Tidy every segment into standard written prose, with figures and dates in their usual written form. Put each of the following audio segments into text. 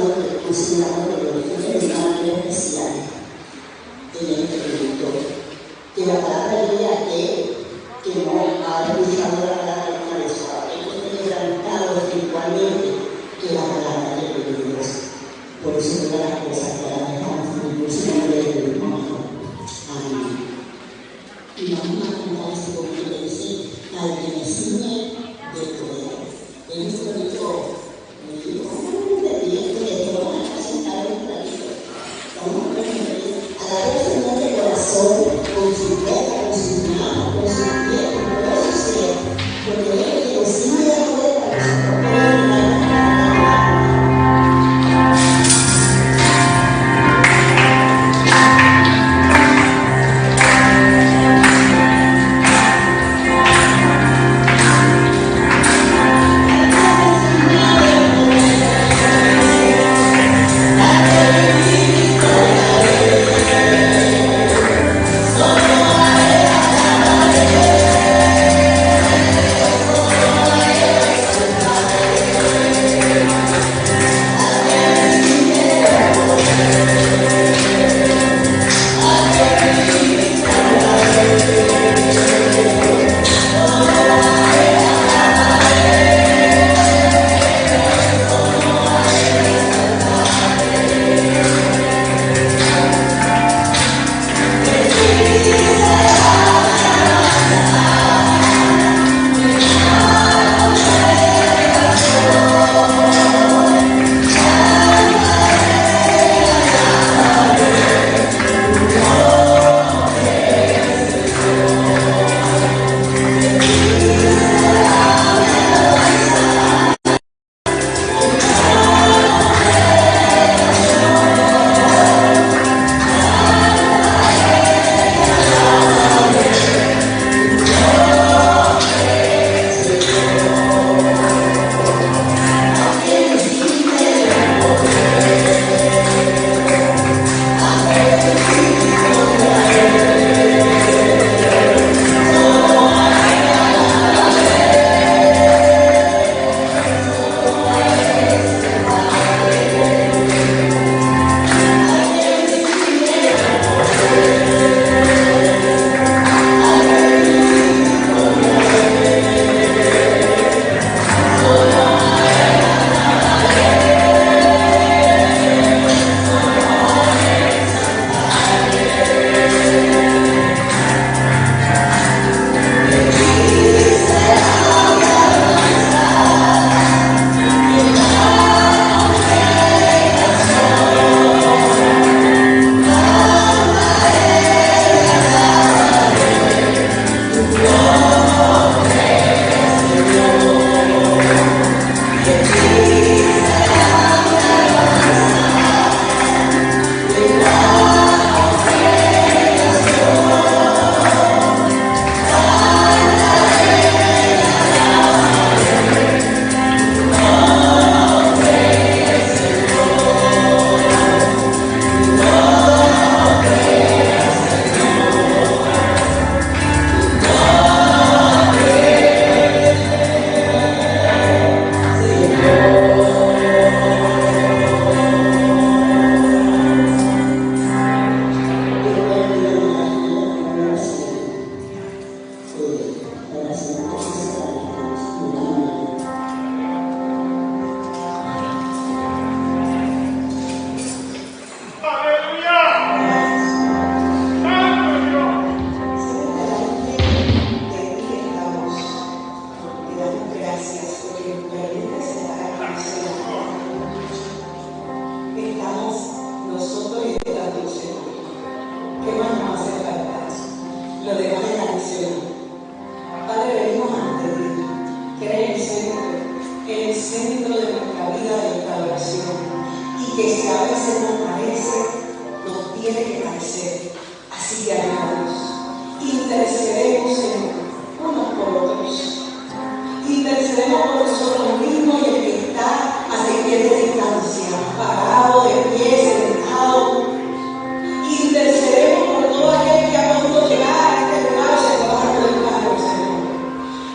Señor, que tú señalamos que Dios tiene una manera especial en este producto. Que la palabra llegue a aquel que no ha escuchado la palabra de una vez, que no esté quebrantado espiritualmente, que la palabra llegue de Dios. Por eso todas las cosas que ahora estamos en el Señor de Dios. Amén. Y vamos a cantar ese poquito que dice, al que me ciñe de poder. En este momento, me dijo, de bien, que te van a presentar un platito. Vamos a ver, a la vez Señor de corazón, con su boca, con sus manos, con sus pies, con todo su ser, porque Él que nos ciñe de poder para nosotros poder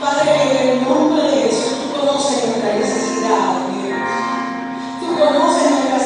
Padre, en el nombre de Jesús, tú conoces nuestra necesidad, Dios. Tú conoces nuestra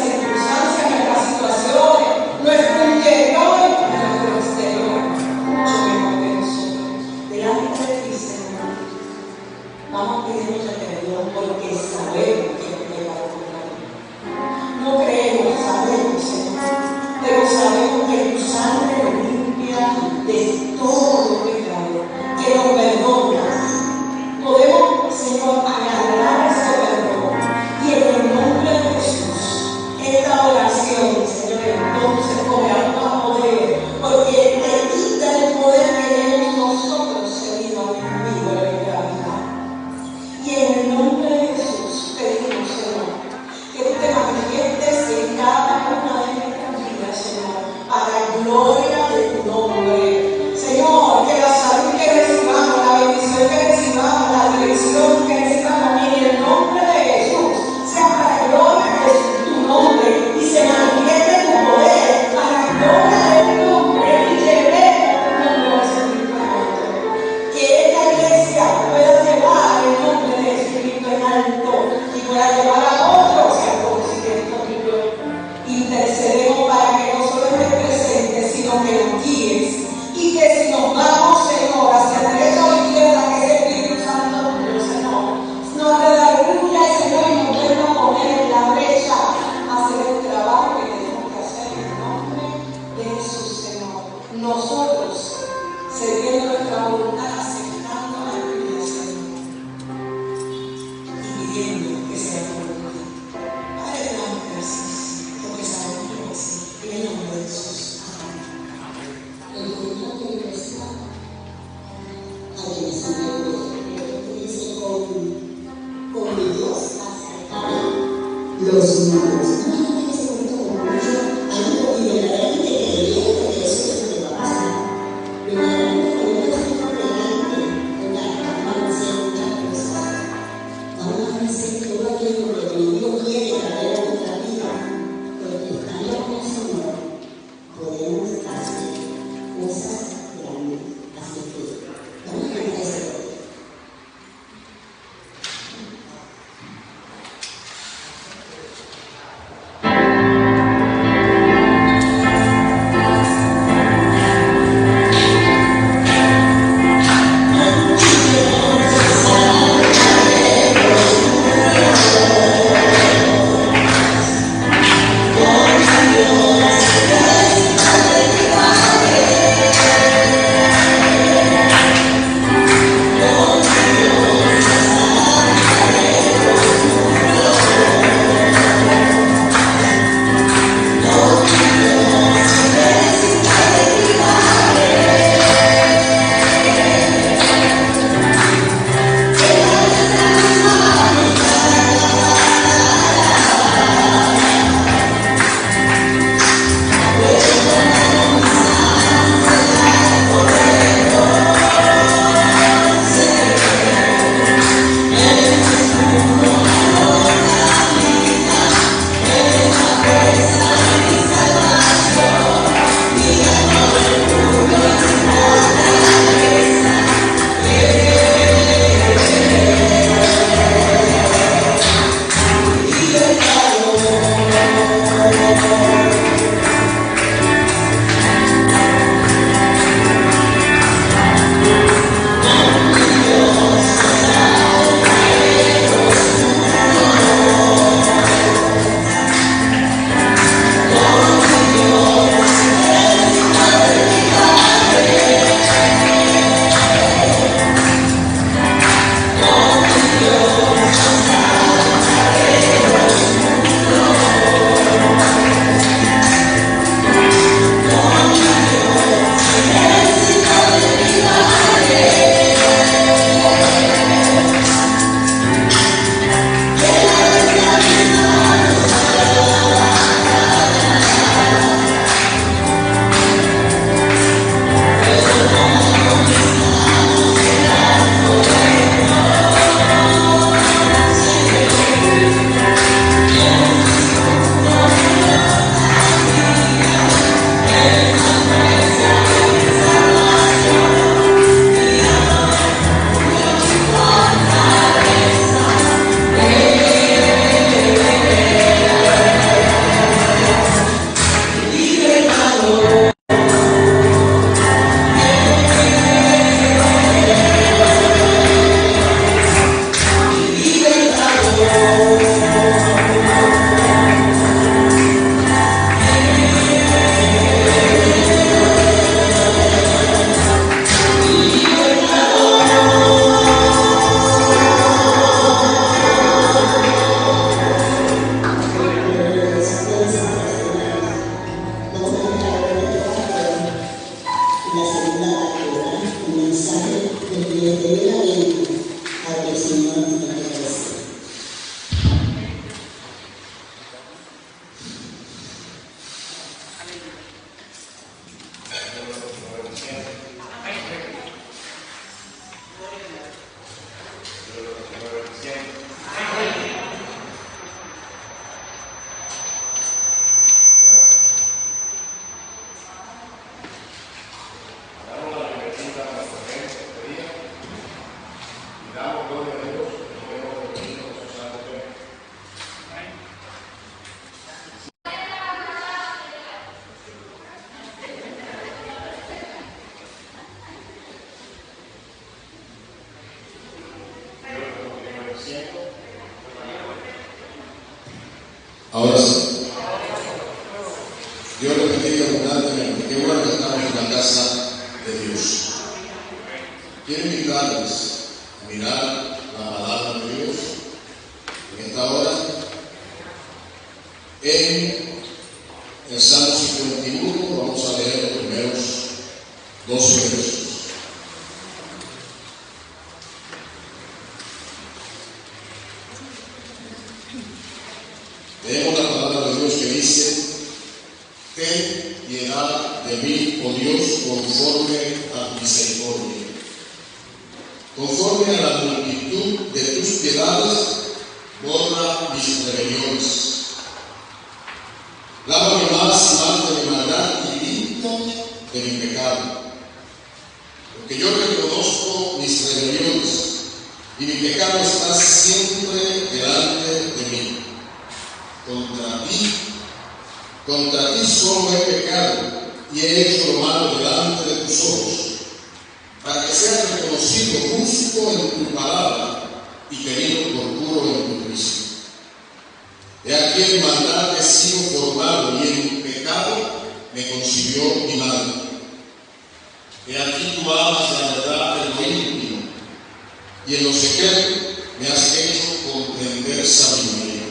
Ahora sí. Dios le bendiga abundantemente. Qué bueno que estamos en la casa de Dios. Quiero invitarles a mirar la palabra de Dios en esta hora en el Salmo 51. Vamos a leer los primeros 12 versos. Leemos la palabra de Dios que dice: ten piedad de mí, oh Dios, conforme a tu misericordia. Conforme a la multitud de tus piedades, borra mis rebeliones. Lávame más y más de mi maldad y límpiame de mi pecado. Porque yo reconozco mis rebeliones y mi pecado está siempre delante de mí. Contra ti solo he pecado y he hecho lo malo delante de tus ojos, para que seas reconocido justo en tu palabra y tenido por puro en tu juicio. He aquí en maldad he sido formado y en pecado me concibió mi madre. He aquí tú amas la verdad en lo íntimo y en lo secreto me has hecho comprender sabiduría.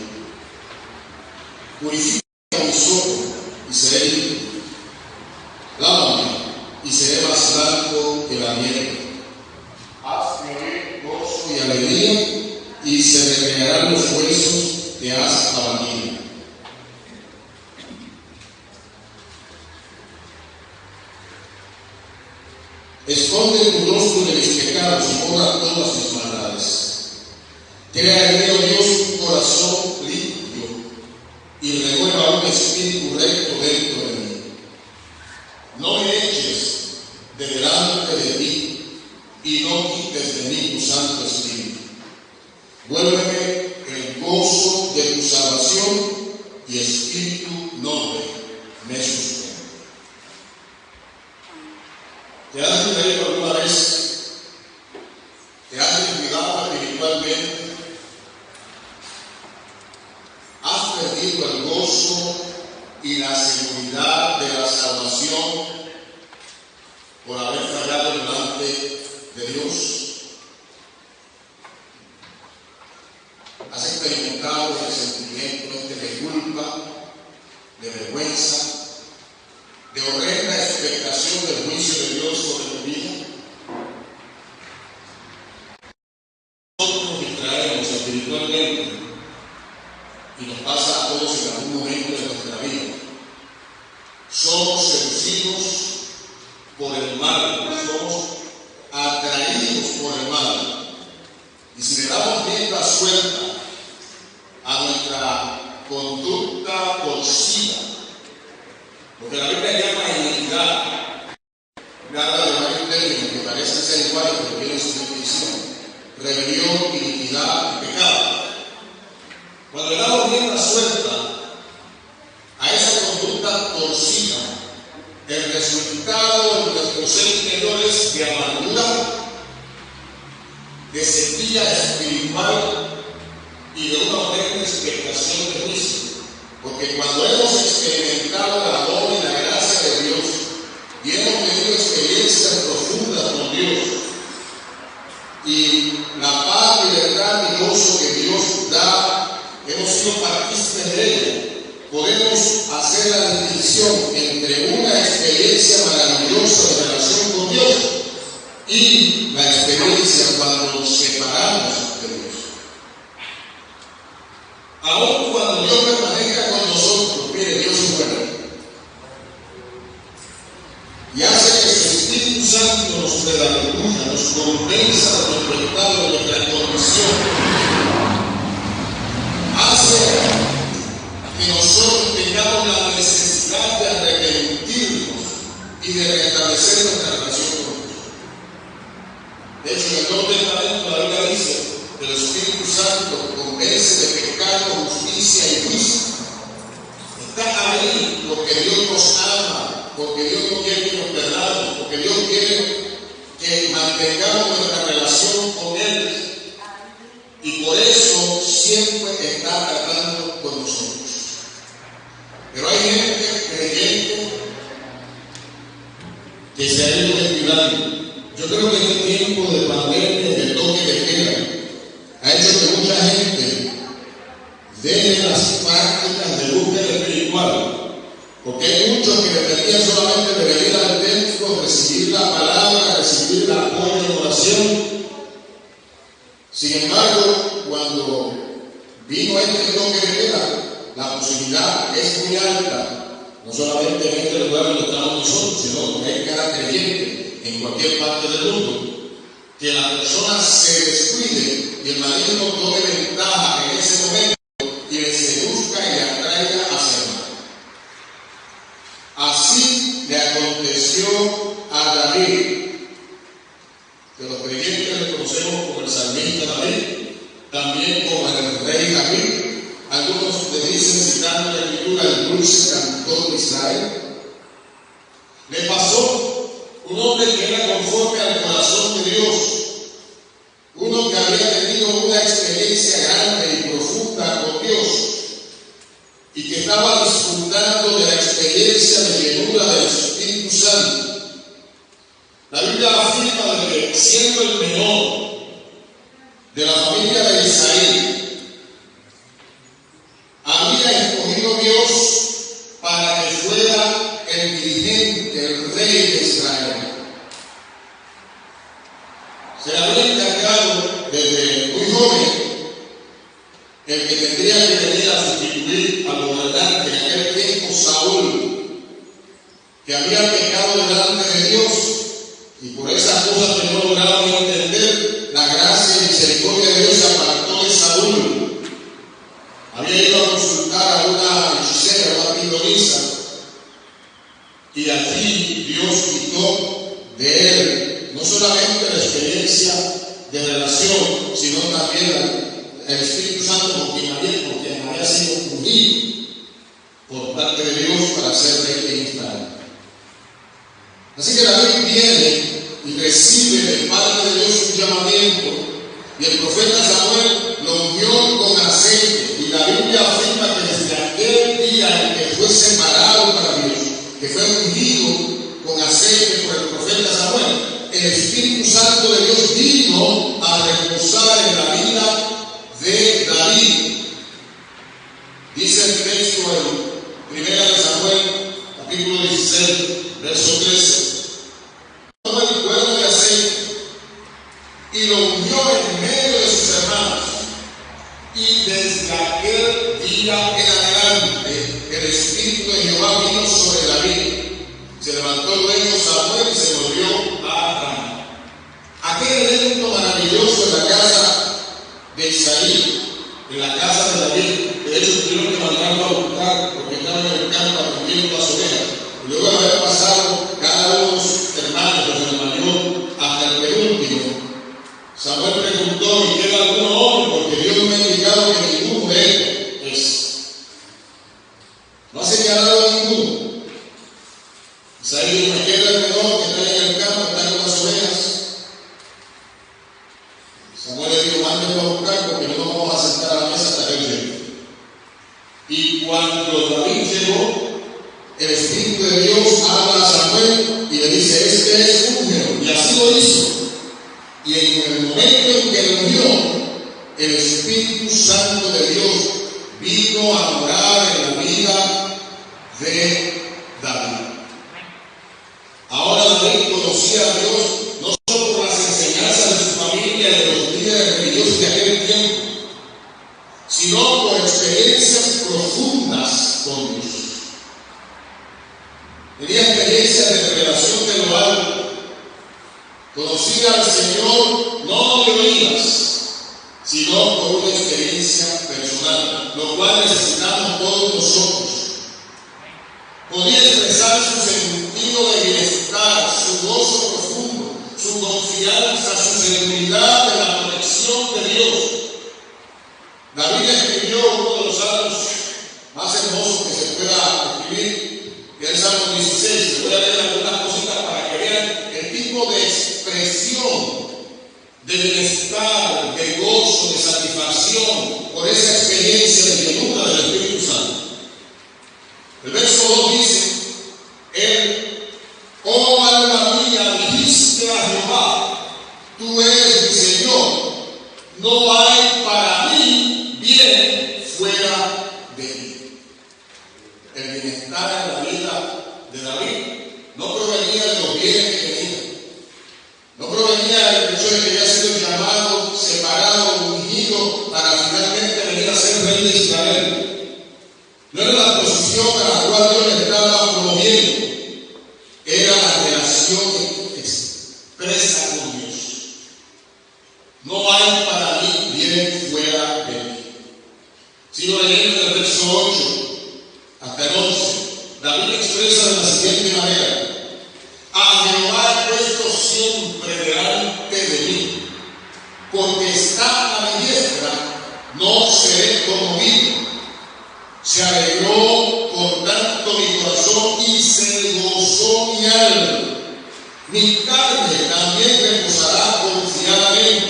Purifica mis ojos y seré limpio. Lávame y seré más blanco que la nieve. Hazme oír gozo y alegría y se recrearán los huesos que has abatido. Esconde tu rostro de mis pecados y borra todas mis maldades. Crea en mí, oh Dios, un corazón limpio y renueva un espíritu recto dentro de mí. No me eches de delante de ti y no quites de mí tu Santo Espíritu. Vuélveme el gozo de tu salvación y espíritu noble me sustenta. ¿Te has creído alguna vez? ¿Te has descuidado espiritualmente? ¿Has perdido el gozo y la seguridad de la salvación por haber fallado delante de Dios? ¿Has experimentado el sentimiento de culpa, de vergüenza, de horrenda expectación del juicio de Dios sobre tu vida? Nosotros nos distraemos espiritualmente y nos pasa a todos en algún momento de nuestra vida. Somos seducidos por el mal, somos atraídos por el mal. Y si le damos rienda suelta a nuestra conducta torcida, porque la Biblia llama iniquidad, habla de varios términos que parecen ser iguales, pero tienen su definición: rebelión, iniquidad y pecado. Cuando le damos rienda suelta a esa conducta torcida, el resultado de nuestro ser interior es de amargura, de sequía espiritual y de una horrenda expectación de juicio. Porque cuando hemos experimentado la gloria y la gracia de Dios y hemos tenido experiencias profundas con Dios y la paz, libertad y gozo que Dios da, hemos sido partícipes de ella, podemos hacer la distinción entre una experiencia maravillosa de relación con Dios y la experiencia cuando nos separamos de Dios. Aún cuando Dios permanezca con nosotros, mire, Dios es bueno y hace que su Espíritu Santo nos redarguya, nos convenza de nuestro estado, de nuestra condición, hace que nosotros tengamos la necesidad de arrepentirnos y de restablecer nuestra relación con Dios. De hecho, en el Nuevo Testamento la Biblia dice que el Espíritu Santo convence de pecado, justicia y juicio. Está ahí porque Dios nos ama, porque Dios no quiere que nos perdamos, porque Dios quiere que mantengamos nuestra relación con Él. Y por eso siempre está tratando con nosotros. Pero hay gente creyente que se ha ido descuidando. Yo creo que en el tiempo de pandemia, de toque de queda, ha hecho que mucha gente deje las prácticas de búsqueda espiritual, porque hay muchos que dependían solamente de venir al templo, recibir la palabra, recibir el apoyo en oración. Sin embargo, cuando vino este toque de queda, la posibilidad es muy alta, no solamente en este lugar donde estamos nosotros, sino que hay cada creyente en cualquier parte del mundo, que la persona se descuide y el maligno tome ventaja en ese momento y le seduzca y le atraiga hacia el mal. Así le aconteció a David, que los creyentes le conocemos como el salmista David, también como el rey David. Algunos le dicen, citando la escritura, el dulce cantor de Israel. Le pasó un hombre que era conforme al corazón de Dios, uno que había tenido una experiencia grande y profunda con Dios y que estaba disfrutando de la experiencia de llenura del Espíritu Santo. La Biblia afirma de que, siendo el menor de la familia de Isaí, había escogido Dios para que fuera el dirigente, el rey de Israel. Se le había encargado desde muy joven el que tendría que venir a sustituir al gobernante en aquel tiempo, Saúl, que había pecado delante de Dios y por esas cosas que no lograron entender, la gracia y misericordia de Dios se apartó de Saúl. Había ido a consultar a una hechicera, una pitonisa, y allí Dios quitó de él no solamente la experiencia de relación, sino también el Espíritu Santo por quien había sido ungido por parte de Dios para ser rey en Israel. Así que David viene y recibe de parte de Dios un llamamiento, y el profeta Samuel lo ungió con aceite, y la Biblia afirma que desde aquel día en que fue separado para Dios, que fue ungido con aceite por el profeta Samuel, el Espíritu Santo de Dios vino a reposar en la vida de David. Dice el texto en 1 Samuel, capítulo 16, verso 13. Tomó el cuerno de aceite y lo ungió en medio de sus hermanos, y desde aquel día en adelante el Espíritu de Jehová vino sobre David. Se levantó luego Samuel y se volvió a Ramá. Aquel evento maravilloso en la casa de Isaí, en la casa de David, de hecho tuvieron que mandarlo a buscar porque estaba en el campo atendiendo las ovejas. Y luego de haber pasado cada uno de sus hermanos, desde el mayor hasta el penúltimo, Samuel preguntó: ¿y queda algún hombre? Porque Dios me ha indicado que ninguno de ellos es. No ha señalado a ninguno. Isaí dijo: me queda el menor que está en el campo, está con las ovejas. Samuel le dijo: mándenlo a buscar porque no nos vamos a sentar a la mesa hasta que él llegue. Y cuando David llegó, el Espíritu de Dios habla a Samuel y le dice: este es úngelo. Y así lo hizo. Y en el momento en que lo vio, el Espíritu Santo de Dios vino a morar en la vida de David. Ahora David conocía a Dios no solo por las enseñanzas de su familia y de los líderes religiosos de aquel tiempo, sino por experiencias profundas con Dios. Tenía experiencias de revelación de lo alto. Conocía al Señor no de oídas, sino por una experiencia personal, lo cual necesitamos todos nosotros. Podía expresar su sentido de bienestar, su gozo profundo, su confianza, su seguridad de la protección de Dios. David escribió uno de los salmos más hermosos que se pueda escribir, que es el Salmo 16. Voy a leer algunas cositas para que vean el tipo de expresión de bienestar, de gozo, de satisfacción por esa experiencia de llenura del Espíritu Santo. El verso 2 dice, él, oh alma mía, dijiste a Jehová, tú eres mi Señor, no hay para mí bien fuera de ti. El bienestar en la vida de David no provenía de los bienes que tenía, no provenía del hecho de que había sido llamado, separado, ungido para finalmente venir a ser rey de Israel. No era la posición a la cual Dios le estaba promoviendo, era la relación expresa con Dios. No hay para mí bien fuera de mí. Sigo leyendo en el verso 8 hasta el 11. David expresa de la siguiente manera: a Jehová he puesto siempre delante de mí, porque está a mi diestra, no seré conmovido. Se alegró por tanto mi corazón y se gozó mi alma. Mi carne también reposará confiadamente,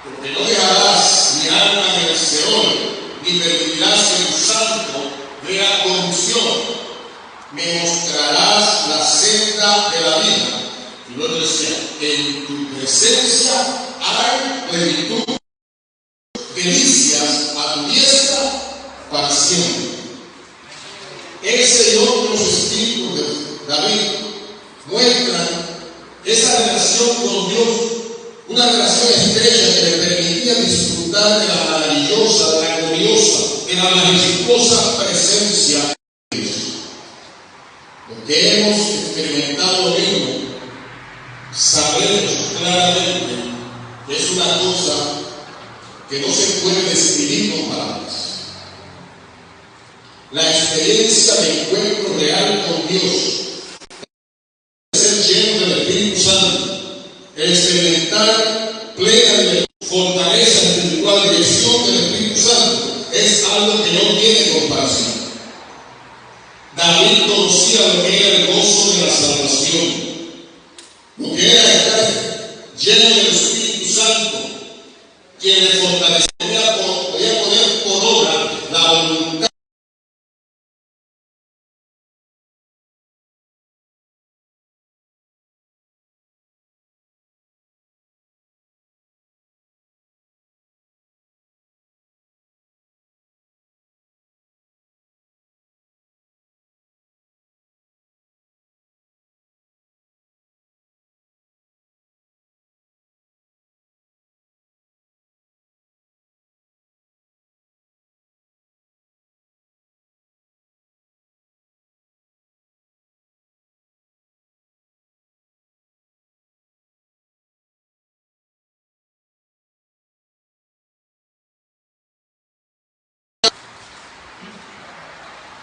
porque no dejarás mi alma en el Seol, ni permitirás que tu santo vea corrupción. Me mostrarás la senda de la vida. Y luego decía, en tu presencia hay plenitud, delicias a tu diestra para siempre. Ese y otros escritos de David muestran esa relación con Dios, una relación estrecha que le permitía disfrutar de la maravillosa, de la gloriosa, de la majestuosa presencia de Dios. Los que hemos experimentado lo mismo, sabemos claramente que es una cosa que no se puede describir con palabras. La experiencia de encuentro real con Dios, ser lleno del Espíritu Santo, el experimentar plena fortaleza espiritual, dirección del Espíritu Santo, es algo que no tiene comparación. David conocía lo que era el gozo de la salvación, lo que era estar lleno del Espíritu Santo, quien le fortalecía, podía poner por obra la voluntad.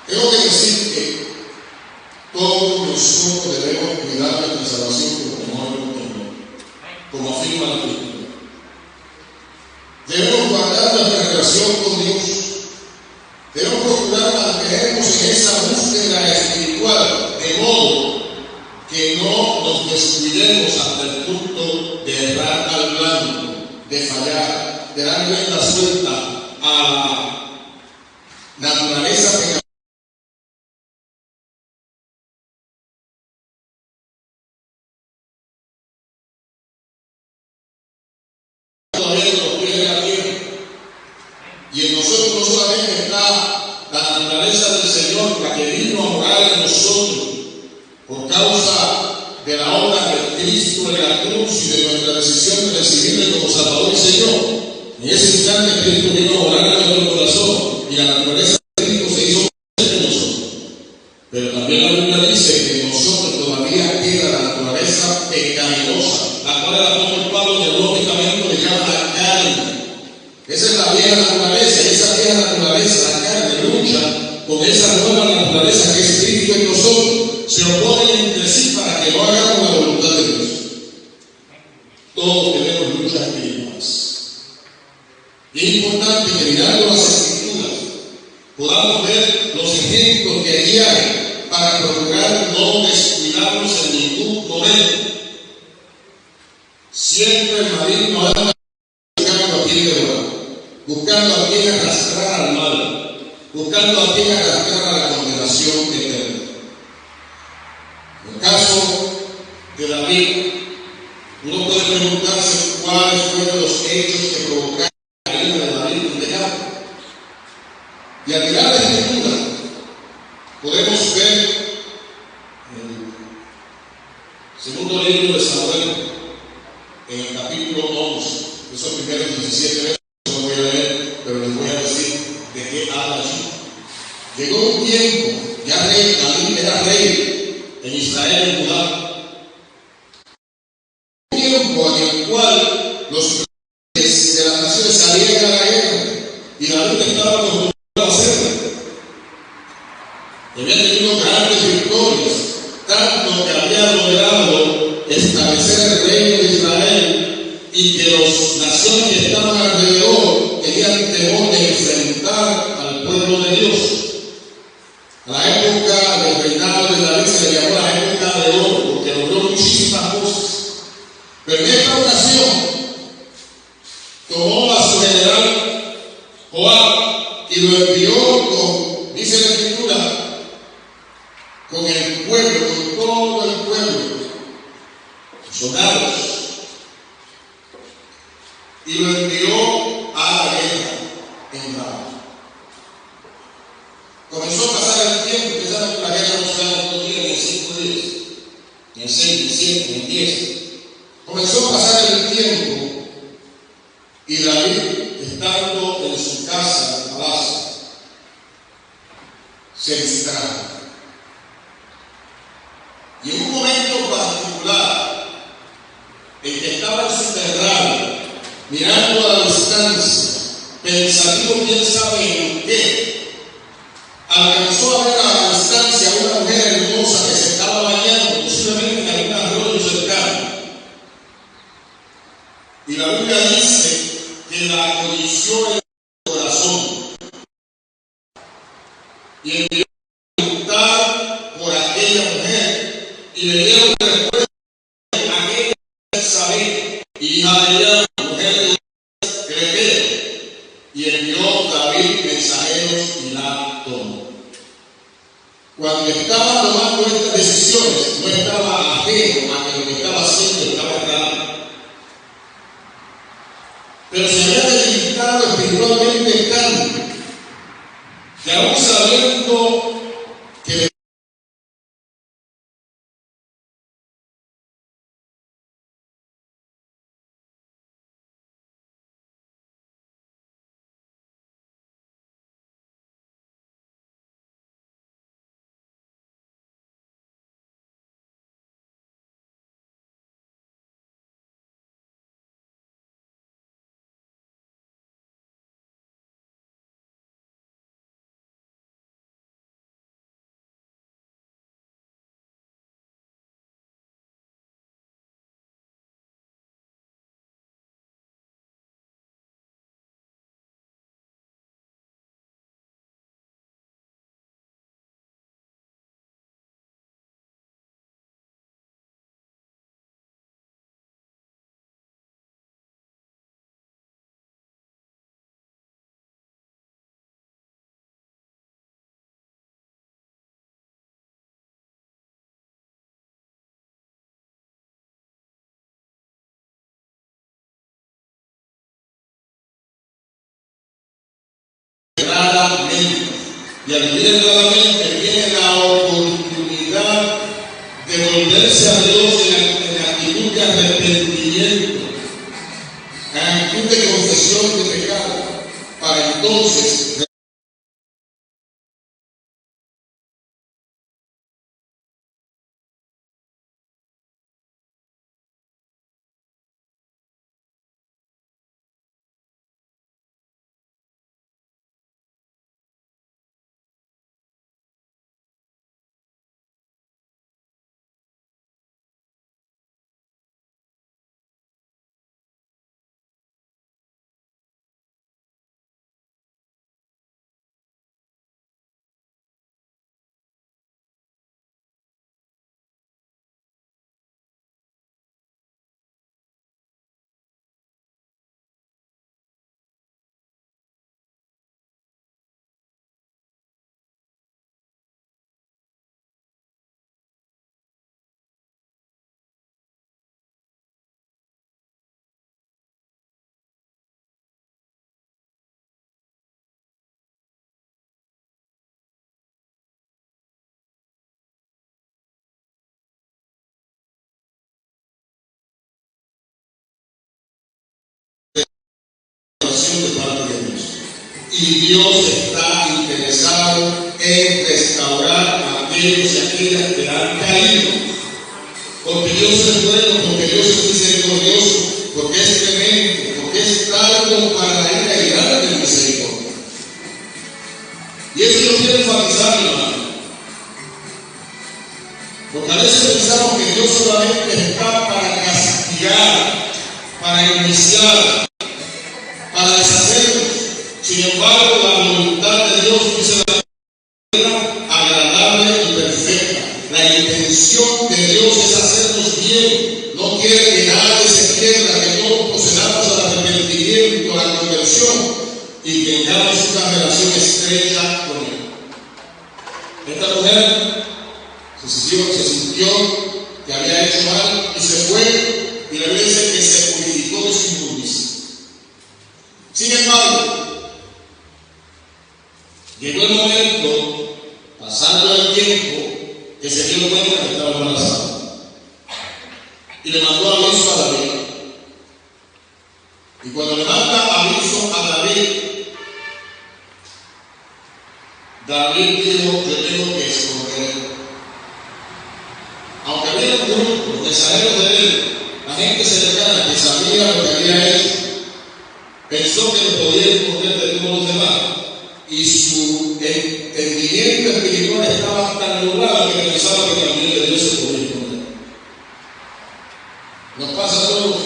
Tengo que decir que todos nosotros debemos cuidar nuestra salvación como no lo tenemos, como afirma la Escritura. Debemos guardar nuestra relación con Dios. Debemos procurar mantenernos en esa búsqueda espiritual, de modo que no nos descuidemos hasta el punto de errar al blanco, de fallar, de dar rienda suelta a la naturaleza pecaminosa. Y en nosotros no solamente está la naturaleza del Señor, la que vino a morar en nosotros por causa de la obra de Cristo en la cruz y de nuestra decisión de recibirle como Salvador y Señor. En ese instante Cristo vino a morar en nuestro corazón y la naturaleza de Cristo se hizo en nosotros. Pero también la Biblia dice que en nosotros todavía queda la naturaleza pecaminosa, la cual el apóstol Pablo teológicamente le llama la carne. Esa es la vieja naturaleza, y esa vieja naturaleza, la carne, lucha con esa nueva naturaleza que es Cristo en nosotros. Se oponen entre sí para que no hagamos la voluntad de Dios. Todos tenemos luchas espirituales. Y es importante que mirando las Escrituras podamos ver los ejemplos que allí hay para procurar no descuidarnos en ningún momento. Siempre el maligno anda buscando a quien devorar, buscando a quien arrastrar al mal, buscando a quien arrastrar a la condenación caso de David, uno puede preguntarse cuáles fueron los hechos que provocaron la caída de David en pecado. Y al mirar la Escritura, podemos ver el segundo libro de Samuel, en el capítulo 11, esos primeros 17 versos, no voy a leer, pero les voy a decir de qué habla allí. Llegó un tiempo, ya David era rey en Israel y en Judá, un tiempo en el cual los reyes de las naciones salían a la guerra y David estaba acostumbrado a hacerlo. Había tenido grandes victorias, tanto que había logrado establecer el reino de Israel y que las naciones que estaban alrededor tenían temor de enfrentar al pueblo de Dios. A la época del reinado de David se le llamó la época de oro, porque logró muchísimas cosas. Pero en esta ocasión tomó a su general Joab y lo envió con, dice la Escritura, con el pueblo, con todo el pueblo, soldados, y lo envió a la guerra en Rabá. Comenzó a pasar el tiempo, ustedes saben que la guerra no se da en 2 días, ni en 5 días, ni en 6, ni en 7, ni en 10. Comenzó a pasar el tiempo y David, estando en su casa, en el palacio, se distrajo. Y en un momento particular, en que estaba en su terrado, mirando a la distancia, pensativo quién sabe en qué, alcanzó a ver a la distancia a una mujer hermosa que se estaba bañando, posiblemente en algún arroyo cercano. Y la Biblia dice que la acarició en el corazón y envió a preguntar por aquella mujer y le dieron respuesta a aquella Betsabé, hija de ella, mujer de Berea, y envió David mensajeros y la tomó. Cuando estaba tomando estas decisiones, no estaba ajeno a que lo que estaba haciendo estaba errado, pero se había debilitado espiritualmente tanto que aún sabiendo que erradamente, y al vivir erradamente tiene la oportunidad de volverse a Dios en actitud de arrepentimiento, en actitud de confesión de pecado, para entonces y Dios está interesado en restaurar a aquellos y aquellas que han caído. Porque Dios es bueno, porque Dios es misericordioso, porque es clemente, porque es tardo para la ira y grande en misericordia. Y eso yo quiero enfatizar, hermano. Porque a veces pensamos que Dios solamente está para castigar, para iniciar, para deshacernos. Sin embargo, la voluntad de Dios dice la manera agradable y perfecta. La intención de Dios es hacernos bien. No quiere que nadie se pierda, que todos procedamos al arrepentimiento, a la conversión y tengamos una relación estrecha con Él. Esta mujer se sintió que había hecho mal y se fue, y la Biblia dice que se purificó de su inmundicia. Sin embargo, llegó el momento, pasando el tiempo, que se dio cuenta que estaba embarazada. Y le mandó aviso a David. Y cuando le manda aviso a David, David dijo: yo tengo que escoger. Aunque había un grupo, los mensajeros de él, la gente cercana que sabía lo que había hecho, pensó que lo podía esconder de todos los demás, y su entendimiento espiritual estaba tan nublado que pensaba que también de Dios se podía esconder. Nos pasa a todos.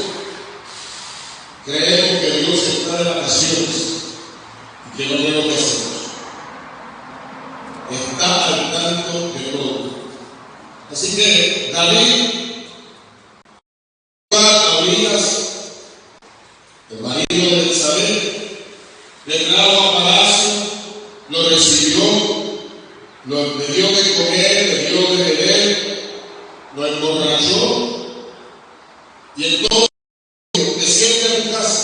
Creemos que Dios está de vacaciones y que no ve lo que hacemos. Está al tanto de todo. Así que David fue a Urias, el marido de Isabel, le trajo a palacio, lo recibió, le dio de comer, le dio de beber, lo emborrachó, y entonces siempre en tu casa.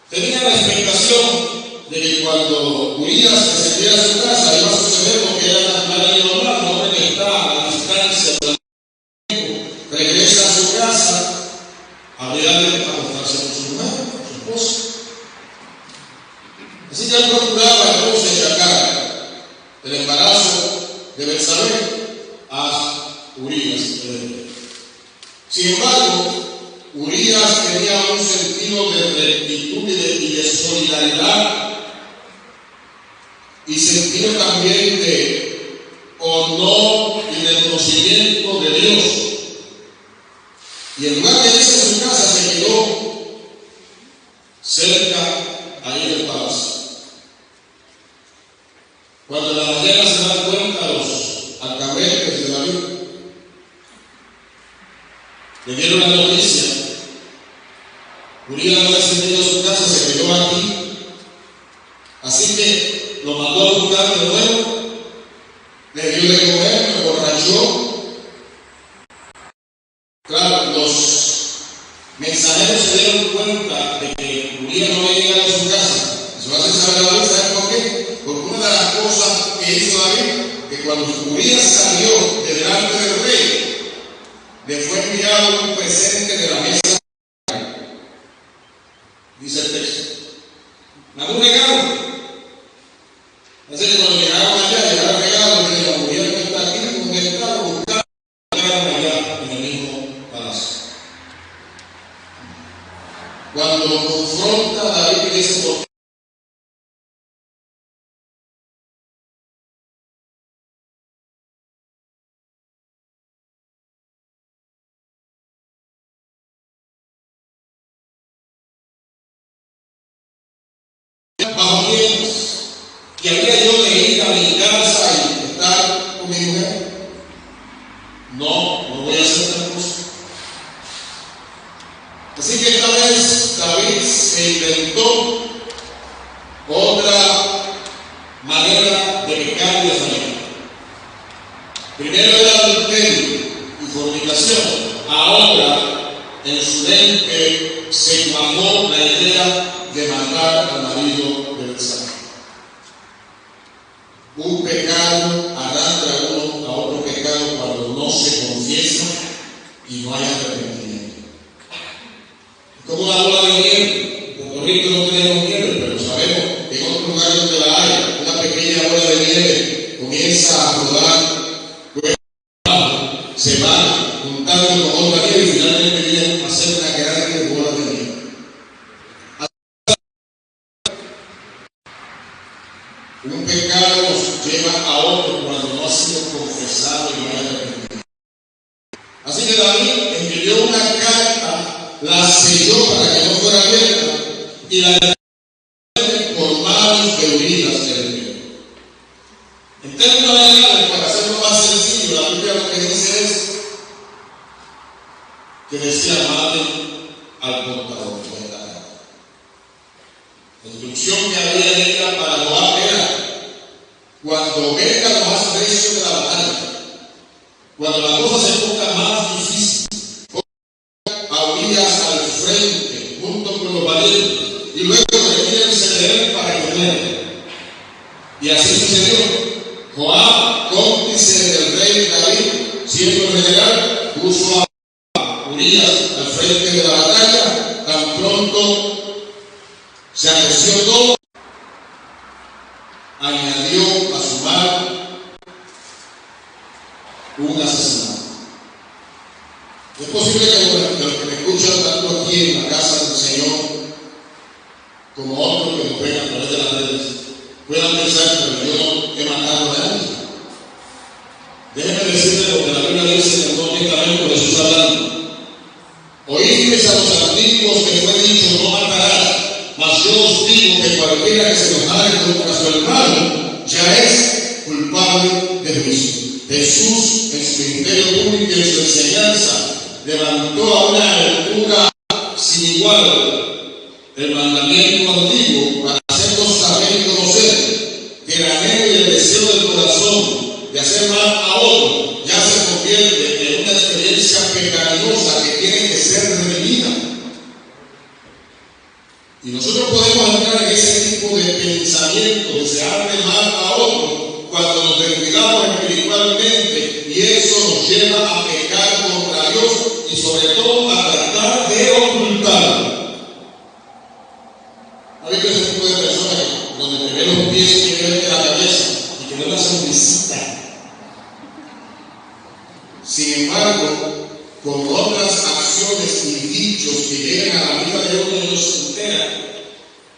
Tenía la expectación de que cuando Urias se sentía a su casa iba a suceder lo que era natural y normal. Un hombre que está a la distancia del tiempo, regresa a su casa, habría de acostarse con su mujer, con su esposa. Así que él procuraba entonces sacar el embarazo de Betsabé a Urias. Sin embargo, Urias tenía un sentido de rectitud y de solidaridad, y sentido también de honor y de conocimiento de Dios. Y en lugar de irse a su casa, se quedó cerca ahí del palacio. Cuando en la mañana se dan cuenta los alcahuetes de David, le dieron la noticia. Urias no había salido de su casa, se quedó aquí. Así que lo mandó a buscar de nuevo, le dio de comer, lo emborrachó. Claro, los mensajeros se dieron cuenta de que Urias no había llegado a su casa. Eso hace saber a David, ¿saben por qué? Porque una de las cosas que hizo David, que cuando Urias salió de delante del rey, le fue enviado un presente de la mesa. Dice el texto: mandó un regalo. Así que cuando llegaron allá, llegaron regalos, y la mujer que está aquí, donde está, buscaron allá en el mismo palacio. Cuando confronta a David, dice: ¿por qué? Bajo bienes, y había yo de ir a mi casa y estar con mi mujer. No voy a hacer tal cosa. Así que esta vez David se inventó otra manera de pecar y de fallar. Primero era adulterio y fornicación. Ahora en su mente se cuajó la idea de matar al marido de Betsabé. Un pecado arrastra a otro pecado cuando no se confiesa y no hay arrepentimiento. Es como una bola de nieve. En Puerto Rico no tenemos nieve, pero sabemos que en selló para que no fuera abierta y la por manos de Urias el Eteo. En términos generales, para hacerlo más sencillo, la Biblia lo que dice es que decía: maten al portador de esta carta. La instrucción que había en ella para Joab era: cuando venga lo más recio de la batalla, cuando la cosa se ponga más difícil, a Urias al frente, junto con los valientes, y luego retírense de él para que muera. Y así sucedió. Joab, cómplice del rey David, siendo general, puso a Urias al frente de la batalla. Tan pronto se apreció todo, añadió a su mano un asesinato. Es posible que los que me escuchan tanto aquí en la casa del Señor como otros que nos ven a través de las redes puedan pensar: pero yo no he matado a nadie. Déjenme decirles lo que la Biblia dice en el Nuevo Testamento, Jesús hablando: oísteis a los antiguos que fue dicho: no matarás. Mas yo os digo que cualquiera que se enojare contra su hermano ya es culpable de juicio. Jesús, en su ministerio público y en su enseñanza, levantó a una altura sin igual el mandamiento antiguo para hacernos saber y conocer que el anhelo y el deseo del corazón de hacer mal a otro ya se convierte en una experiencia pecaminosa que tiene que ser redimida. Y nosotros podemos entrar en ese tipo de pensamiento, desearle mal a otro, cuando nos descuidamos espiritualmente, y eso nos lleva a pecar contra Dios y sobre todo a tratar de ocultarlo. ¿Ha visto ese tipo de personas donde te ven los pies y quiere verte la cabeza y que no la sonrisita? Sin embargo, con otras acciones y dichos que llegan a la vida de uno y no se entera,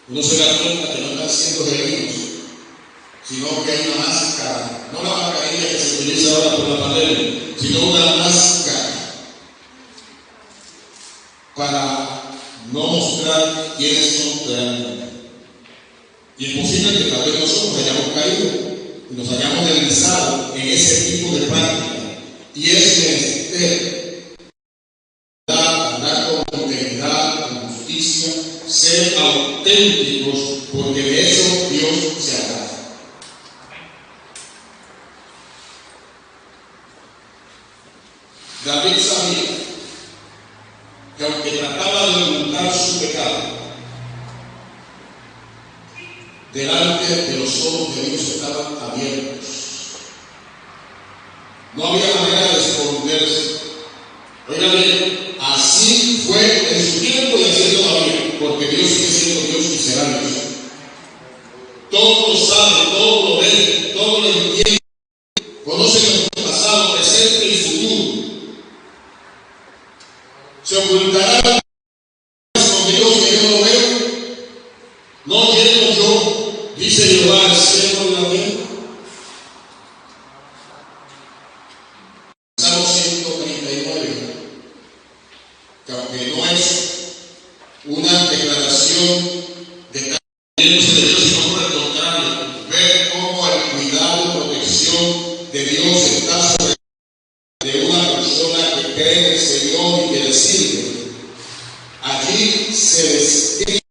uno se da cuenta que no están siendo genuinos, sino que hay una máscara, no la mascarilla que se utiliza ahora por la pandemia, sino una máscara para no mostrar quiénes son realmente. Y es posible que tal vez nosotros hayamos caído y nos hayamos deslizado en ese tipo de práctica, y es menester andar con integridad, con justicia, ser auténticos, porque de eso Dios se agrada. David sabía que aunque trataba de ocultar su pecado, delante de los ojos de Dios estaban abiertos. No había manera de esconderse. Oigan bien, así fue en su tiempo y así todavía, porque Dios sigue siendo Dios y será Dios. Todo lo sabe, todo lo ve, todo lo entiende, conoce nuestro pasado, presente y futuro. ¿Se ocultará escondido que yo no veo? No lleno yo, dice Jehová, el cielo y la tierra. Salmo 139, que aunque no es una declaración de cariño de Dios, sino por el contrario, ver cómo el cuidado y protección de Dios está sobre de una persona que cree en el Señor y que le sirve. Allí se describe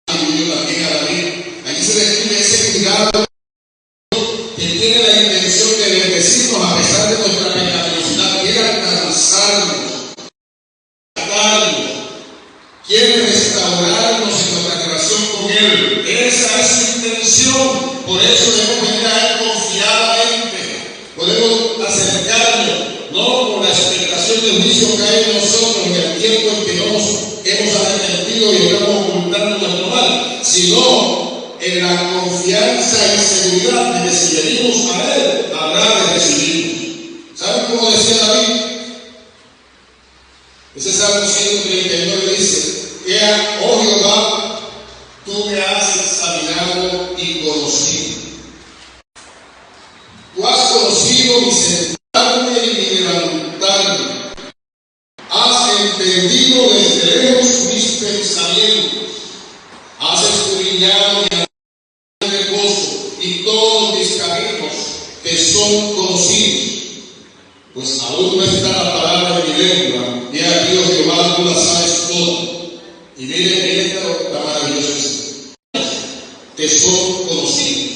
también a David, allí se describe ese cuidado que tiene la intención de bendecirnos a pesar de nuestra pecaminosidad, quiere alcanzarnos, quiere restaurarnos en nuestra relación con Él. Esa es su intención. Por eso debemos venir a Él confiadamente. Podemos acercarnos, no con la expectación de juicio que hay en nosotros en el tiempo en que nos hemos arrepentido y estamos ocultando nuestro mal, sino en la confianza y seguridad de que si venimos a Él, habrá de recibirnos. ¿Saben cómo decía David? Ese Salmo 139 dice: oh Jehová, tú me has examinado y conocido. Tú has conocido mi sentarme y mi levantarme. Has entendido son conocidos, pues aún no está la palabra de mi lengua, y aquí, oh Jehová, tú la sabes toda. Y miren esta maravillosa que son conocidos.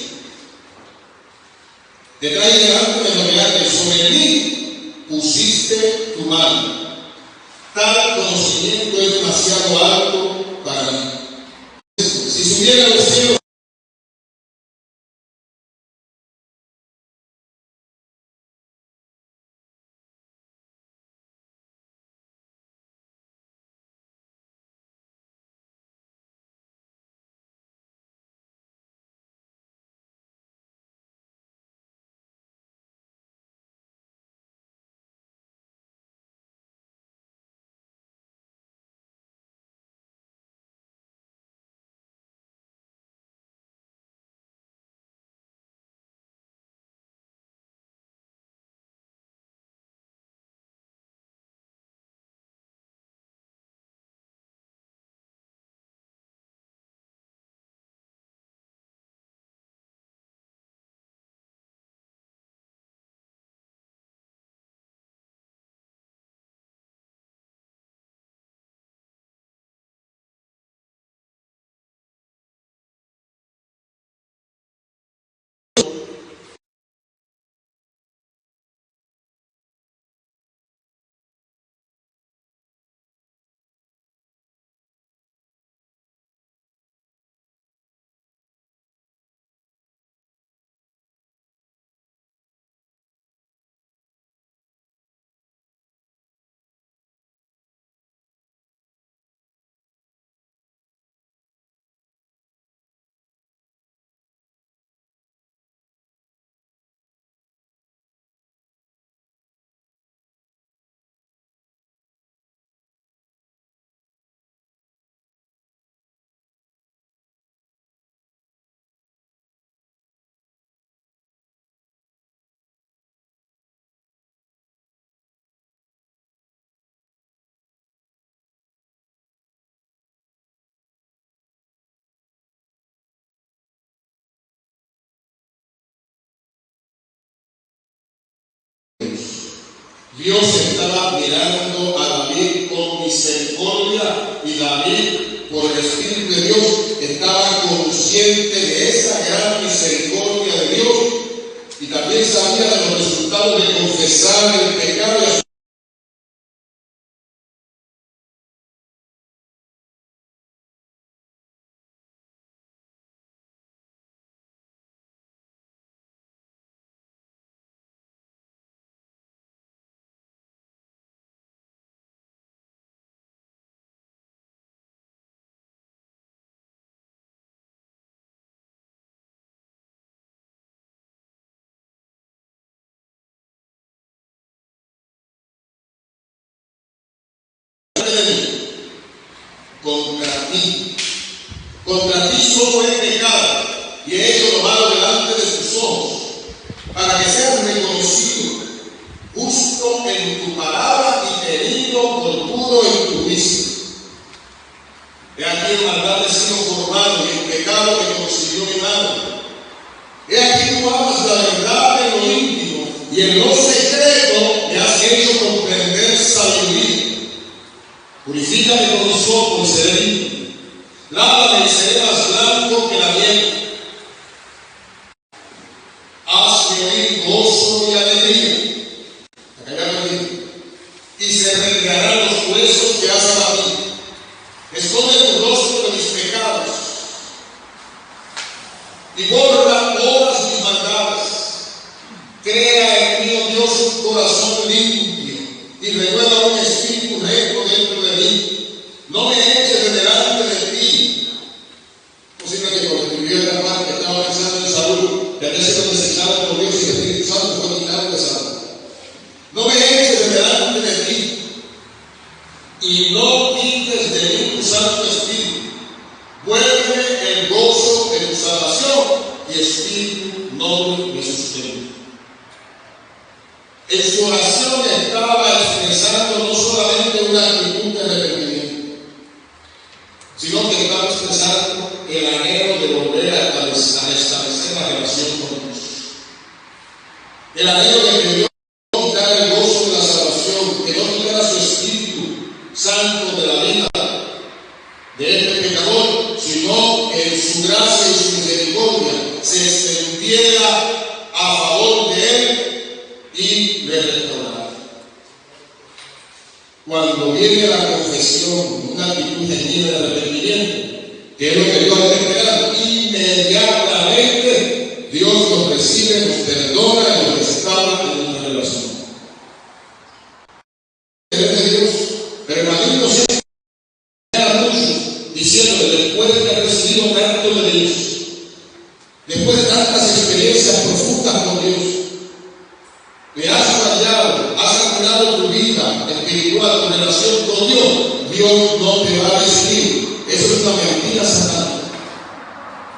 Te trae delante de novedad que sobre mí pusiste tu mano. Tal conocimiento es demasiado alto para mí. Si subiera a los cielos, Dios estaba mirando a David con misericordia, y David, por el Espíritu de Dios, estaba consciente de esa gran misericordia de Dios, y también sabía de los resultados de confesar el pecado. Contra ti solo he pecado y he hecho lo malo delante de tus ojos, para que seas reconocido, justo en tu palabra y tenido por puro en tu juicio. He aquí en maldad he sido formado, y en pecado me concibió mi madre. He aquí tú amas la verdad en lo íntimo, y en lo secreto me has hecho comprender sabiduría. Purifícame con los ojos y seré limpio. Lávame y seré más blanco que la nieve. Hazme oír gozo y alegría. Y se reenviarán los huesos que has abatido. Esconde tu rostro de mis pecados y borra todas mis maldades. Crea en mí, oh Dios, un corazón limpio y renueva un espíritu recto dentro de mí. No me eches de delante de ti. Posible que cuando escribió esta parte estaba pensando en Saúl, que había sido desechado por Dios y el Espíritu Santo fue quitado de Saúl. No me eches de delante de ti y no quites de mí tu Santo Espíritu. Vuelve el gozo de tu salvación y espíritu noble me sustenta. En su oración estaba expresando no solamente una actitud de arrepentimiento, sino que estaba expresando el anhelo de volver a establecer la relación con Dios. El anhelo de que Dios no quitara el gozo de la salvación, que no quitara su Espíritu Santo de la vida de este pecador, sino que en su gracia y su misericordia se extendiera a favor de él y le restaurará. Cuando viene la confesión, una actitud genuina de arrepentimiento, que es lo que Dios está esperando, inmediatamente Dios nos recibe, nos perdona y nos restaura en nuestra relación. Dios, pero el maligno siempre mucho diciéndole, después de haber recibido tanto de Dios, después de tantas experiencias profundas con Dios, le has fallado, has arruinado tu vida espiritual, tu relación con Dios, Dios no te va a recibir. Eso es una mentira satánica.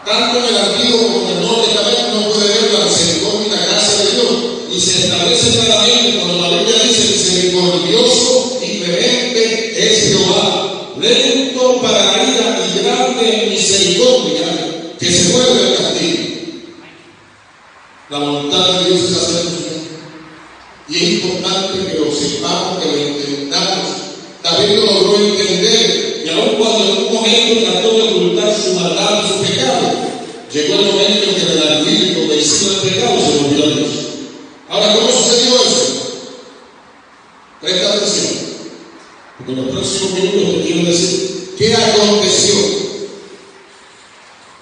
Tanto en el Antiguo como en el Nuevo Testamento no puede ver la misericordia y la gracia de Dios. Y se establece claramente cuando la Biblia dice misericordioso y clemente es Jehová, lento para la ira y grande en misericordia, que se vuelve el castigo. La voluntad de Dios es hacer su bien. Y es importante que lo sepamos, que lo entendamos. David lo logró entender, y aun cuando en un momento trató de ocultar su maldad y su pecado, llegó el momento en que el alivio y convencido del pecado se volvió a Dios. Ahora, ¿cómo sucedió eso? Presta atención, porque en los próximos minutos te quiero decir qué aconteció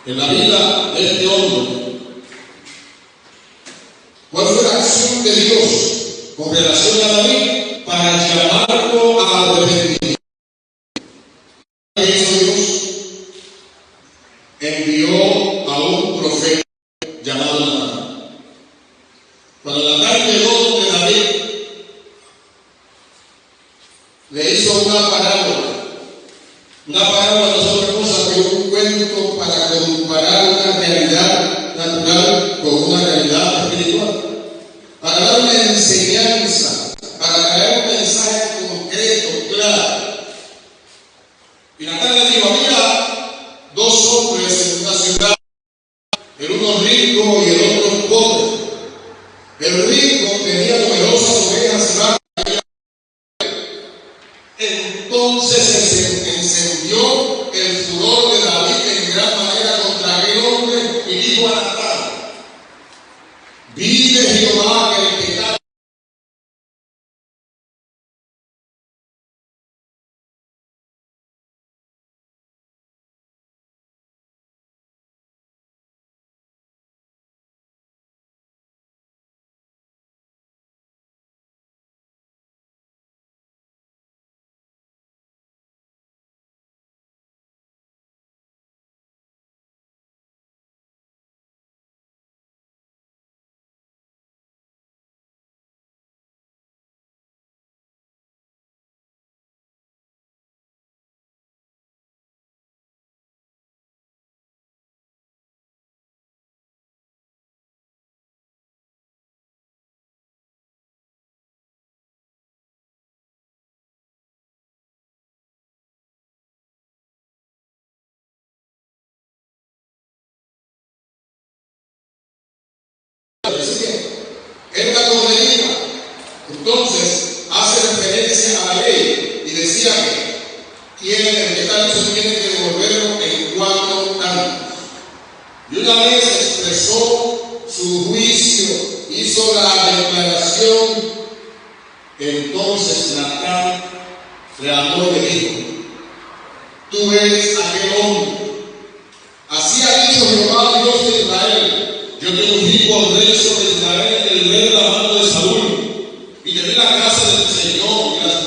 en la vida de este hombre. ¿Cuál fue la acción de Dios con relación a David para llamarlo a arrepentimiento? ¿Qué hizo Dios? Envió a un profeta llamado Natán. Cuando Natán llegó donde David, le hizo una parábola. Una parábola no es otra cosa que un cuento para comparar una realidad natural con una realidad espiritual. Para dar una enseñanza, para traer un mensaje concreto, claro. Y Natán le dijo, había dos hombres en una ciudad, el uno rico y el otro pobre. El rico tenía numerosas ovejas y vacas. Entonces se encendió el furor de David en gran manera contra aquel hombre y dijo a Natán, vive Jehová que el pecado esta cordería. Entonces hace referencia a la ley y decía que el que tal se tiene que devolverlo en 4 años. Y una vez expresó su juicio, hizo la declaración, entonces Natán le habló y le dijo, tú eres aquel hombre. Así ha dicho Jehová, Dios de Israel, yo te ungí por rey sobre Israel, el rey de la mano de Saúl, y te di la casa de tu Señor y las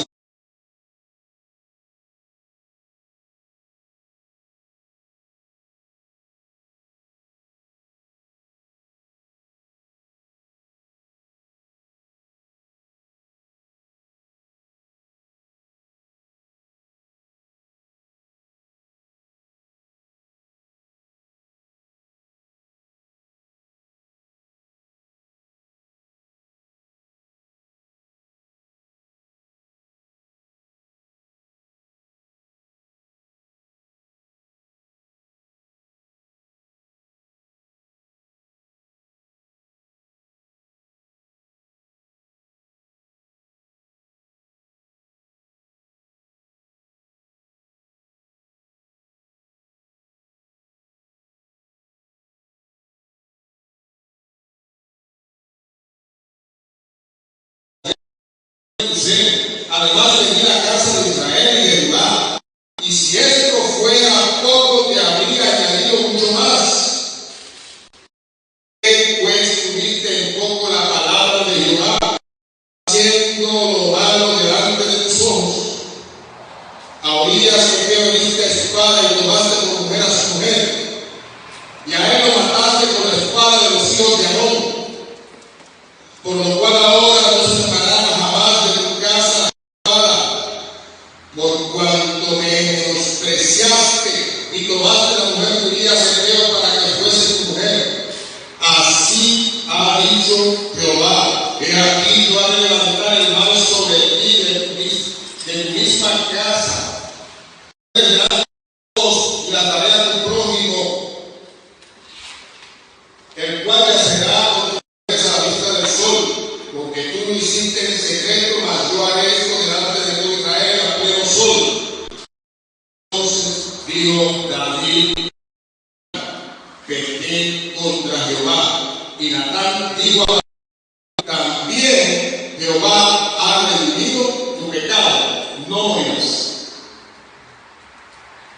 además venir a casa de Israel y de Judá. Y si esto fuera poco, te habría añadido mucho más. Pues tuviste en poco la palabra de Jehová, haciendo lo malo delante de tus ojos. A orillas que veniste a espada y tomaste por mujer a su mujer, y a él lo mataste con la espada de los hijos de Amón. Por lo cual ahora no se separará jamás de tu casa, por cuanto me menospreciaste y tomaste la mujer de Urías Eteo para que fuese tu mujer. Así ha dicho Jehová: he aquí yo haré levantar el mal sobre ti de tu misma casa, y la tarea de tu prójimo, el cual yacerá con tu cabeza a la vista del sol, porque tú lo hiciste en secreto, mas yo haré esto delante de todo Israel a pleno sol. Entonces dijo David: pequé contra Jehová. Y Natán dijo a David: también Jehová ha redimido tu pecado, no morirás.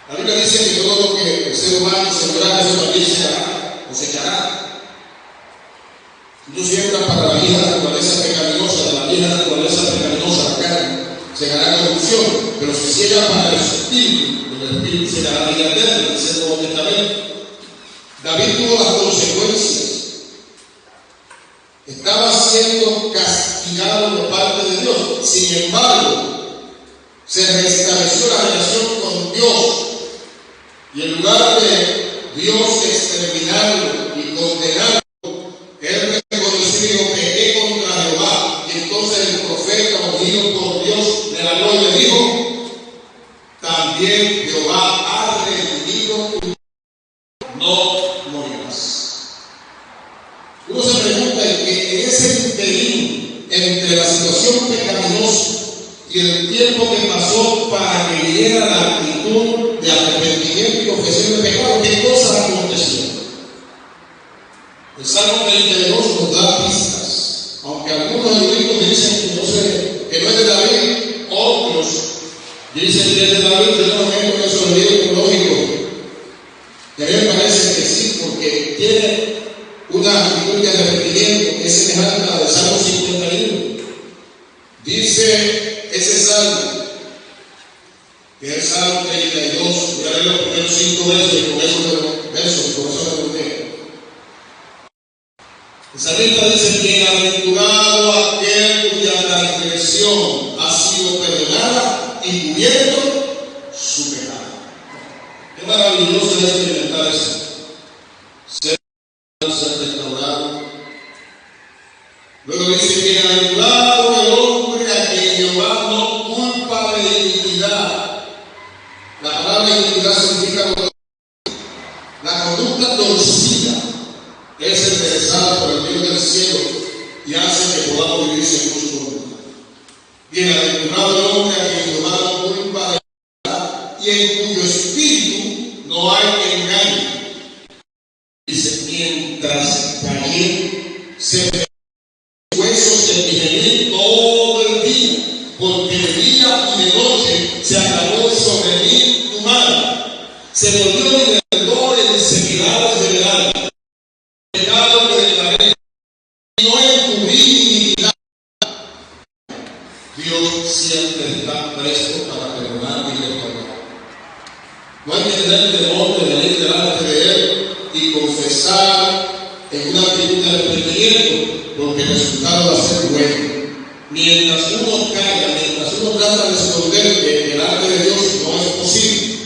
La Biblia dice que todo lo que el ser humano sembrará, eso también se cosechará. Tú siembras para la vieja naturaleza pecaminosa, de la vieja naturaleza pecaminosa, la carne, segará corrupción, pero si ciega para el espíritu segará vida eterna, dice el Nuevo Testamento. David tuvo las consecuencias. Estaba siendo castigado por parte de Dios. Sin embargo, se restableció la relación con Dios. Y en lugar de Dios exterminarlo y condenarlo, él reconoció y dijo: pequé contra Jehová. Y entonces el profeta, ungido por Dios, le habló y le dijo: también Jehová ha redimido tu vida, no morirás. Uno se pregunta que en ese interín entre la situación pecaminosa y el tiempo que pasó para que viniera la actitud de arrepentimiento y confesión de pecado, ¿qué cosas acontecieron? El Salmo 32 nos da pistas, aunque algunos eruditos dicen que no es de David, otros dicen que es de David. Yo no veo con eso el libro lógico, que a mí me parece que sí, porque tiene una actitud de arrepentimiento que es semejante a la del Salmo 51. Dice ese salmo, que es el Salmo 32, voy a leer los primeros 5 versos y con eso me conté. El salmista dice: bienaventurado aquel cuya transgresión ha sido perdonada y cubierto su pecado. Qué maravilloso es experimentar eso. Ser restaurado. Luego dice: bienaventurado el hombre a quien Jehová no culpa de iniquidad. La palabra iniquidad significa la conducta torcida. Es interesada por el Dios del cielo y hace que podamos vivir según su voluntad. Bienaventurado el hombre a quien Jehová no culpa de iniquidad y en cuyo espíritu no hay engaño. Dice: mientras Caín se huesos de mi gemir todo el día, porque de día y de noche se acabó sobre mí tu mano. Se volvió mi verdor en sequedades de verano. Pecado que declaré, no encubrí mi iniquidad. Dios siempre está presto para perdonar y restaurar. No hay que tener temor de venir delante de Él y confesar en una actitud de arrepentimiento, porque el resultado va a ser bueno. Mientras uno calla, mientras uno trata de esconder que delante de Dios no es posible,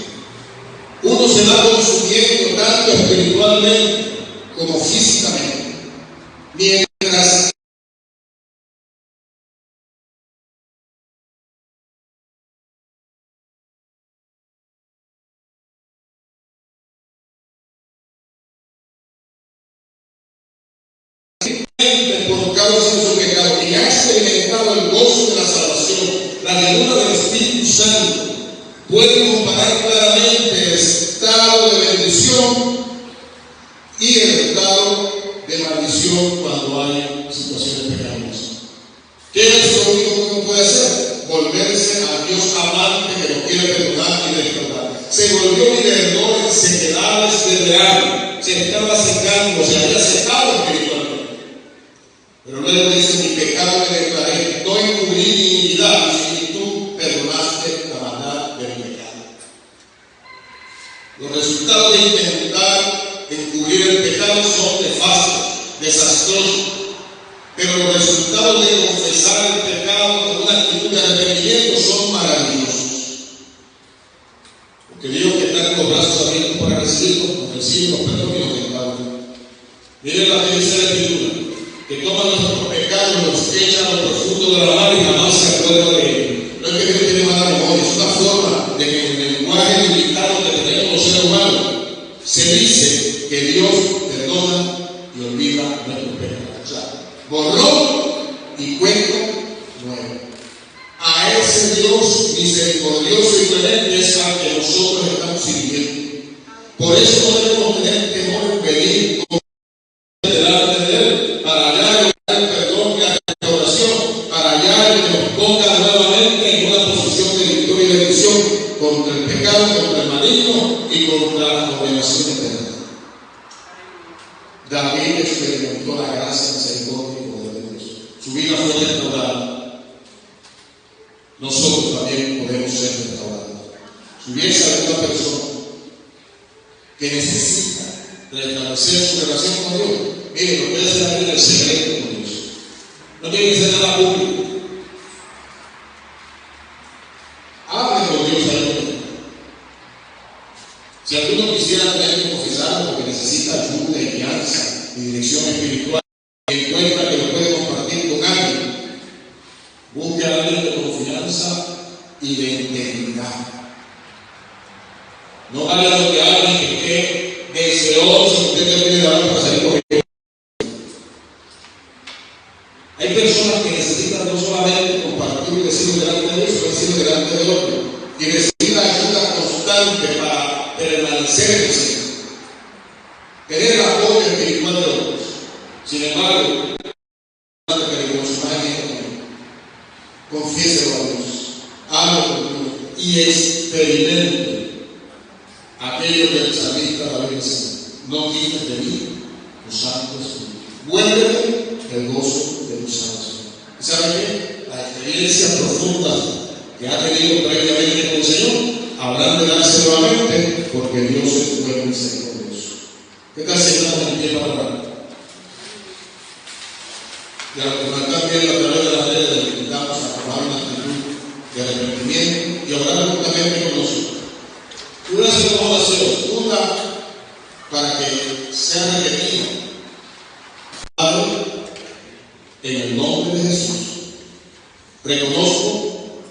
uno se va consumiendo tanto espiritualmente como físicamente. Mientras por causa de su pecado y ha experimentado el gozo de la salvación, la llenura del Espíritu Santo, puede comparar claramente el estado de bendición y el estado de maldición cuando hay situaciones pecaminosas. ¿Qué es lo único que uno puede hacer? volverse al Dios amante que nos quiere perdonar y restaurar. Se volvió mi deudor en sequedades de real, se estaba secando, se había secado espiritualmente. Pero luego dice: mi pecado me declaré, no encubrí mi iniquidad, y tú perdonaste la maldad de mi pecado. Los resultados de intentar encubrir el pecado son nefastos, desastrosos, pero los resultados de confesar el pecado con una actitud de arrepentimiento son maravillosos. Porque Dios, que está con los brazos abiertos para recibirnos, recibe los perdones y los restaura. Miren la que dice la Escritura, que toma nuestros pecados, los echa a lo profundo de la mar y jamás se acuerda de ellos. No es que Dios tiene mala memoria, es una forma de que en el lenguaje limitado que tenemos los seres humanos se dice que Dios perdona y olvida nuestros pecados. O sea, borrón y cuento nuevo. A ese Dios misericordioso y clemente es al que nosotros estamos sirviendo. Por eso no debemos tener temor en pedir delante de Él, para hallar el perdón y la restauración, para hallar que nos ponga nuevamente en una posición de victoria y bendición contra el pecado, contra el maligno y contra la condenación eterna. David experimentó la gracia, misericordia y poder de Dios. Su vida fue restaurada. Nosotros también podemos ser restaurados. Si hubiese alguna persona que necesita restablecer su relación con Dios, mire, lo puede hacer en el secreto con Dios. No tiene que ser nada público. Hable con Dios ahí. Si alguno quisiera tener que confesar porque necesita ayuda y guianza y dirección espiritual, y encuentra que lo puede compartir con alguien, busque a alguien de confianza y de integridad. No vaya a lo que alguien que esté deseoso que usted termine de hablar para salir corriendo. Hay personas que necesitan no solamente compartir y decirlo delante de Dios, sino decirlo delante de otro, y recibir ayuda constante para permanecer en el Señor, tener el apoyo espiritual de otros. Sin embargo, confiéselo a Dios, hágalo con Dios y experimente aquello que el salmista David dice: no quites de mí tu santo espíritu, vuélveme el gozo de tu salvación. ¿Saben qué? La experiencia profunda que ha tenido previamente con el Señor habrán de darse nuevamente, porque Dios es bueno y misericordioso. ¿Qué tal si estamos en pie para orar? Y a los que nos están viendo a través de las redes, les invitamos a tomar una actitud de arrepentimiento y orar juntamente con nosotros. Una segunda oración, una para que sea repetida. Padre, en el nombre de Jesús, reconozco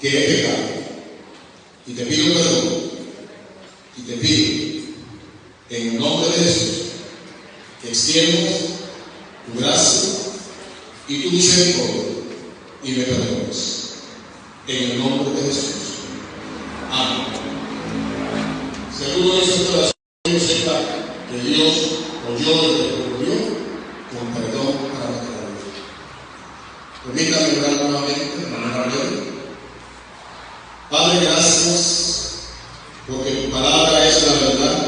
que he pecado y te pido perdón y te pido en el nombre de Jesús que extiendas tu gracia y tu misericordia y me perdones. En el nombre de Jesús. Amén. Si alguno hizo esta oración, sepa que Dios oyó y respondió con perdón para nuestra vida. Permítame orar nuevamente de manera breve. Padre, gracias porque tu palabra es la verdad,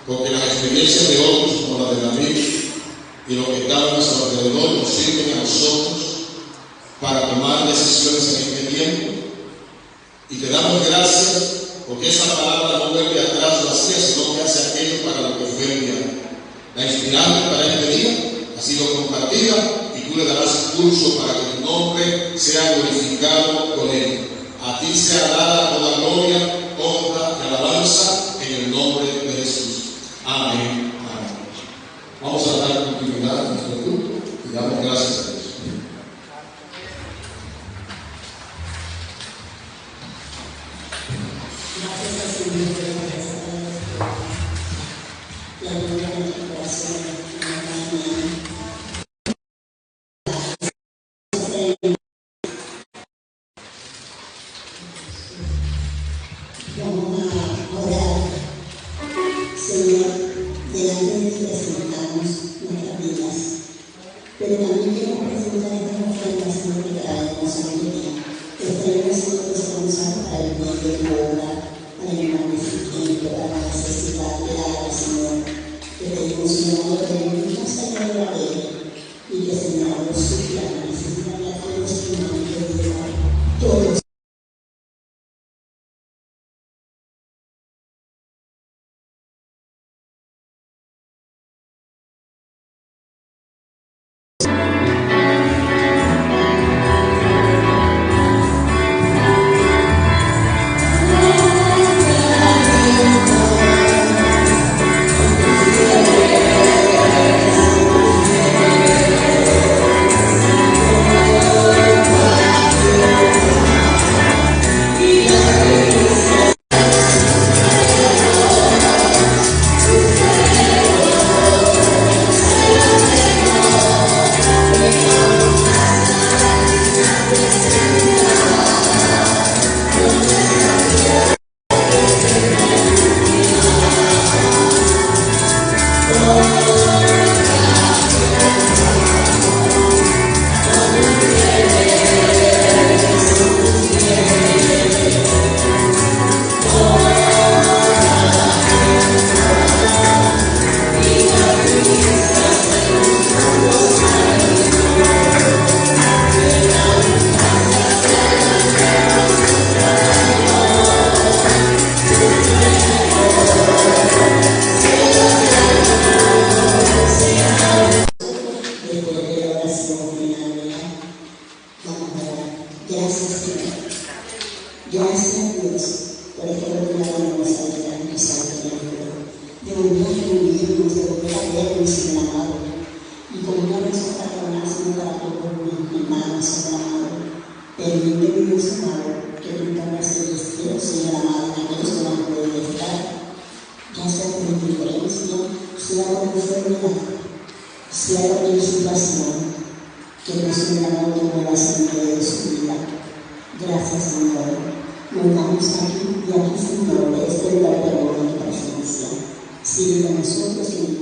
porque las experiencias de otros como la de David y los que están a nuestro alrededor nos sirven a nosotros para tomar decisiones en este tiempo. Y te damos gracias porque esa palabra no vuelve atrás vacía, sino que hace aquello para lo que fue enviada. La inspiraste para este día, ha sido compartida y tú le darás impulso para que tu nombre sea glorificado con él. A ti sea dada toda gloria, honra y alabanza en el nombre de Jesús. Amén. Amén. Vamos a dar continuidad a nuestro culto y damos gracias a Dios. Gracias al Señor por la gracia de la gloria de nuestro corazón en la mañana. Vamos a orar. Señor, delante de ti presentamos nuestras vidas, pero también queremos presentar estas ofrendas, Señor, que traemos a tu día. Gracias, Señor. Gracias, Dios, por esta oportunidad de nuestra vida en tu santo nombre. De volver a reunirnos, de volver a vernos, Señor amado. Y como una vez para Señor, para todos mis hermanos, Señor amado. Permíteme, Dios amado, que tú pongas el destino, Señor amado, en aquellos que no pueden estar, ya sea por indiferencia, sea por enfermedad, sea por cualquier situación, que no Señor amado te muevas en medio de su vida. Gracias, Señor. Nos vamos aquí y aquí, Señor, de este lugar, pero en tu presencia. Sigue con nosotros y